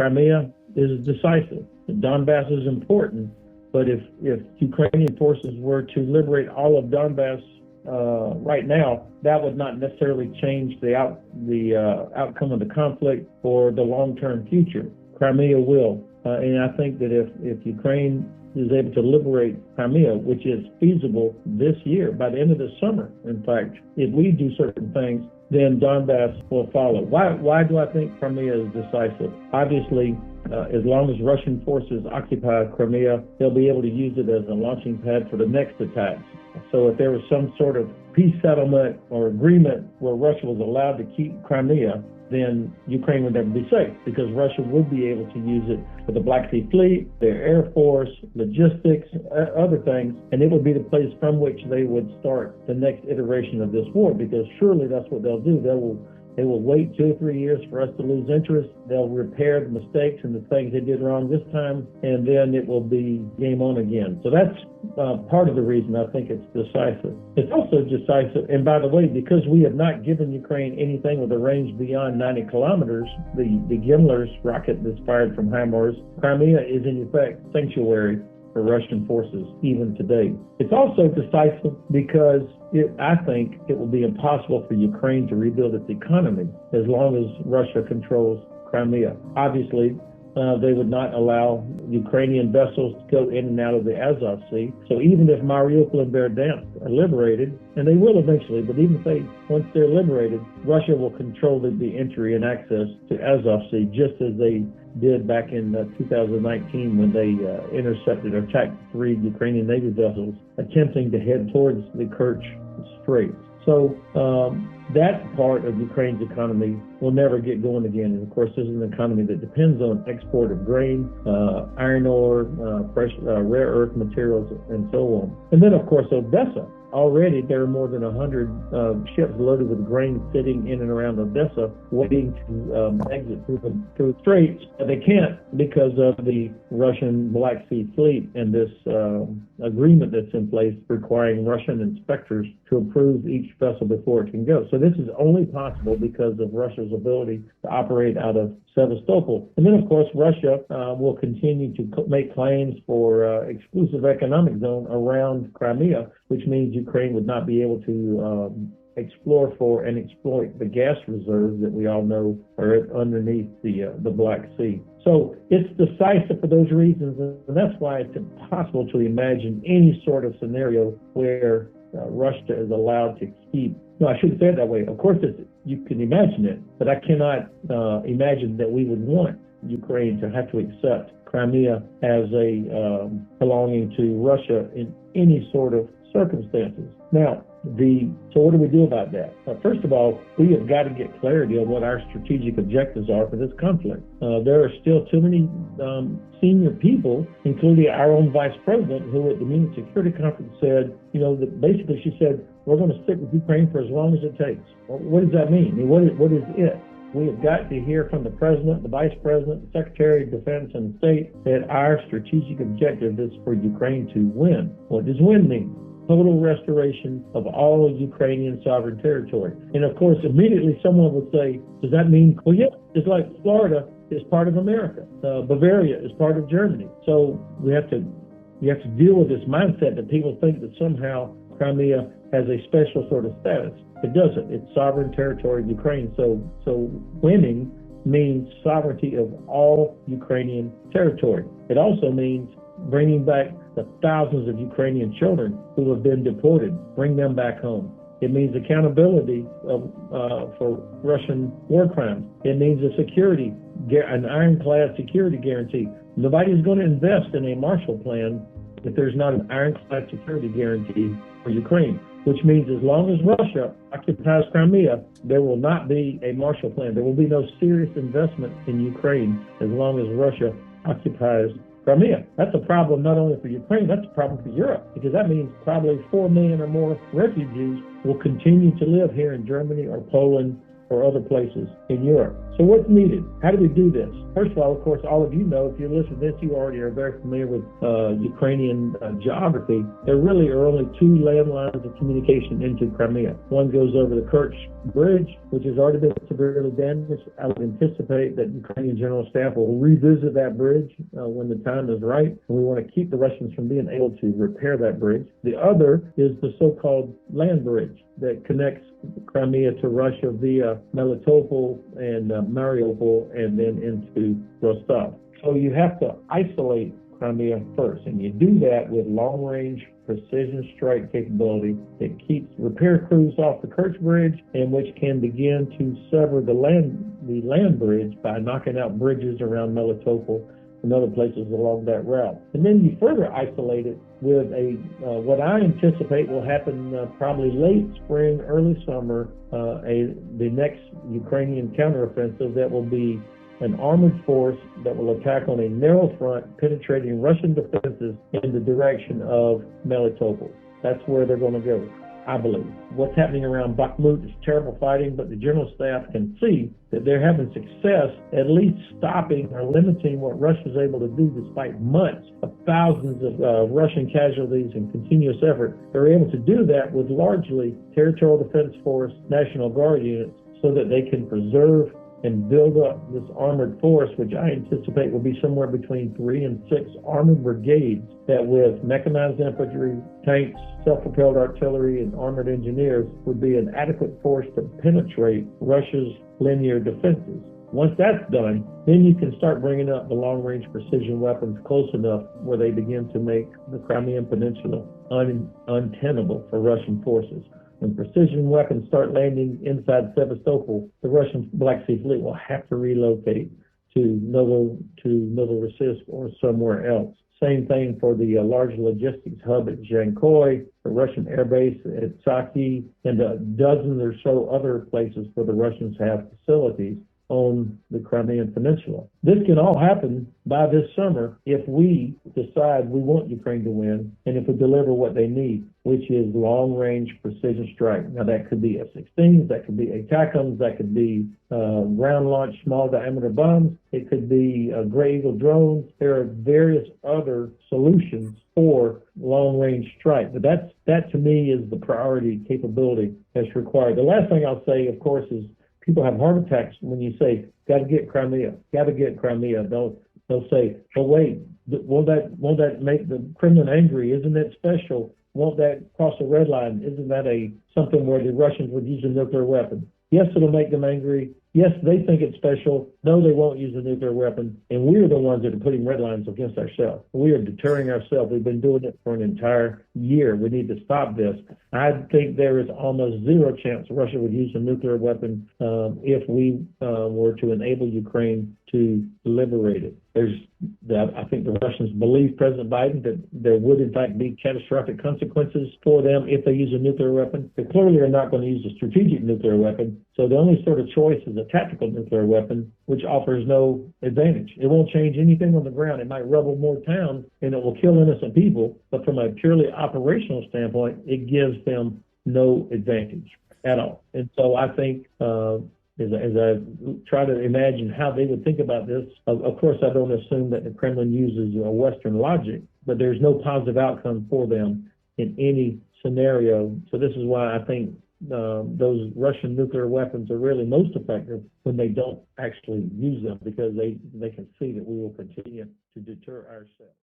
Crimea is decisive. The Donbass is important, but if Ukrainian forces were to liberate all of Donbass right now, that would not necessarily change the outcome of the conflict or the long-term future. Crimea will. And I think that if Ukraine is able to liberate Crimea, which is feasible this year, by the end of the summer, in fact, if we do certain things, then Donbass will follow. Why do I think Crimea is decisive? Obviously, as long as Russian forces occupy Crimea, they'll be able to use it as a launching pad for the next attacks. So if there was some sort of peace settlement or agreement where Russia was allowed to keep Crimea, then Ukraine would never be safe, because Russia would be able to use it for the Black Sea Fleet, their Air Force, logistics, other things, and it would be the place from which they would start the next iteration of this war, because surely that's what they'll do. They will wait 2 or 3 years for us to lose interest. They'll repair the mistakes and the things they did wrong this time, and then it will be game on again. So that's part of the reason I think it's decisive. It's also decisive, and by the way, because we have not given Ukraine anything with a range beyond 90 kilometers, the Gimler's rocket that's fired from HIMARS, Crimea is in effect sanctuary for Russian forces even today. It's also decisive because I think it will be impossible for Ukraine to rebuild its economy as long as Russia controls Crimea. Obviously, they would not allow Ukrainian vessels to go in and out of the Azov Sea. So even if Mariupol and Berdyansk are liberated, and they will eventually, but even if once they're liberated, Russia will control the entry and access to Azov Sea, just as they did back in 2019 when they intercepted or attacked 3 Ukrainian Navy vessels attempting to head towards the Kerch Straits. So that part of Ukraine's economy will never get going again. And of course, this is an economy that depends on export of grain, iron ore, rare earth materials, and so on. And then, of course, Odessa. Already, there are more than 100 ships loaded with grain sitting in and around Odessa, waiting to exit through the straits. But they can't because of the Russian Black Sea Fleet and this agreement that's in place requiring Russian inspectors to approve each vessel before it can go. So this is only possible because of Russia's ability to operate out of Sevastopol. And then, of course, Russia will continue to make claims for exclusive economic zone around Crimea, which means Ukraine would not be able to explore for and exploit the gas reserves that we all know are underneath the Black Sea. So it's decisive for those reasons, and that's why it's impossible to imagine any sort of scenario where Russia is allowed to keep. No, I shouldn't say it that way. Of course, you can imagine it, but I cannot imagine that we would want Ukraine to have to accept Crimea as a belonging to Russia in any sort of circumstances. Now, so what do we do about that? First of all, we have got to get clarity on what our strategic objectives are for this conflict. There are still too many senior people, including our own vice president, who at the Munich Security Conference said, that basically she said, we're going to stick with Ukraine for as long as it takes. Well, what does that mean? I mean, what is it? We have got to hear from the president, the vice president, the secretary of defense, and state that our strategic objective is for Ukraine to win. What does win mean? Total restoration of all Ukrainian sovereign territory. And of course, immediately someone would say, does that mean, well, yeah, it's like Florida is part of America. Bavaria is part of Germany. So we have to deal with this mindset that people think that somehow Crimea has a special sort of status. It doesn't. It's sovereign territory of Ukraine. So winning means sovereignty of all Ukrainian territory. It also means bringing back the thousands of Ukrainian children who have been deported, bring them back home. It means accountability for Russian war crimes. It means an ironclad security guarantee. Nobody's going to invest in a Marshall Plan if there's not an ironclad security guarantee for Ukraine, which means as long as Russia occupies Crimea, there will not be a Marshall Plan. There will be no serious investment in Ukraine as long as Russia occupies Crimea. That's a problem not only for Ukraine, that's a problem for Europe, because that means probably 4 million or more refugees will continue to live here in Germany or Poland or other places in Europe. So what's needed? How do we do this? First of all, all of you know, if you're listening to this, you already are very familiar with Ukrainian geography. There really are only two landlines of communication into Crimea. One goes over the Kerch Bridge, which has already been severely damaged. I would anticipate that Ukrainian General Staff will revisit that bridge when the time is right, and we want to keep the Russians from being able to repair that bridge. The other is the so-called land bridge that connects Crimea to Russia via Melitopol and Mariupol and then into Rostov. So you have to isolate Crimea first, and you do that with long-range precision strike capability that keeps repair crews off the Kerch Bridge and which can begin to sever the land bridge by knocking out bridges around Melitopol and other places along that route. And then you further isolate it with what I anticipate will happen probably late spring, early summer, the next Ukrainian counteroffensive that will be an armored force that will attack on a narrow front, penetrating Russian defenses in the direction of Melitopol. That's where they're going to go, I believe. What's happening around Bakhmut is terrible fighting, but the General Staff can see that they're having success at least stopping or limiting what Russia's able to do despite months of thousands of Russian casualties and continuous effort. They're able to do that with largely Territorial Defense Force, National Guard units so that they can preserve and build up this armored force, which I anticipate will be somewhere between 3 and 6 armored brigades that with mechanized infantry, tanks, self-propelled artillery, and armored engineers would be an adequate force to penetrate Russia's linear defenses. Once that's done, then you can start bringing up the long-range precision weapons close enough where they begin to make the Crimean Peninsula untenable for Russian forces. When precision weapons start landing inside Sevastopol, the Russian Black Sea Fleet will have to relocate to Novorossiysk or somewhere else. Same thing for the large logistics hub at Zhankoy, the Russian air base at Saki, and a dozen or so other places where the Russians have facilities on the Crimean Peninsula. This can all happen by this summer if we decide we want Ukraine to win and if we deliver what they need, which is long-range precision strike. Now, that could be F-16s, that could be ATACMS, that could be ground-launched small-diameter bombs, it could be Gray Eagle drones. There are various other solutions for long-range strike, but that to me is the priority capability that's required. The last thing I'll say, of course, is people have heart attacks when you say, got to get Crimea, got to get Crimea. They'll say, oh, wait, won't that make the Kremlin angry? Isn't it special? Won't that cross a red line? Isn't that something where the Russians would use a nuclear weapon? Yes, it'll make them angry. Yes, they think it's special. No, they won't use a nuclear weapon. And we're the ones that are putting red lines against ourselves. We are deterring ourselves. We've been doing it for an entire year. We need to stop this. I think there is almost zero chance Russia would use a nuclear weapon if we were to enable Ukraine to liberate it. I think the Russians believe President Biden that there would in fact be catastrophic consequences for them if they use a nuclear weapon. They clearly are not going to use a strategic nuclear weapon. So the only sort of choice is a tactical nuclear weapon, which offers no advantage. It won't change anything on the ground. It might rubble more towns and it will kill innocent people. But from a purely operational standpoint, it gives them no advantage at all. And so I think as I try to imagine how they would think about this, of course, I don't assume that the Kremlin uses Western logic, but there's no positive outcome for them in any scenario. So this is why I think those Russian nuclear weapons are really most effective when they don't actually use them, because they can see that we will continue to deter ourselves.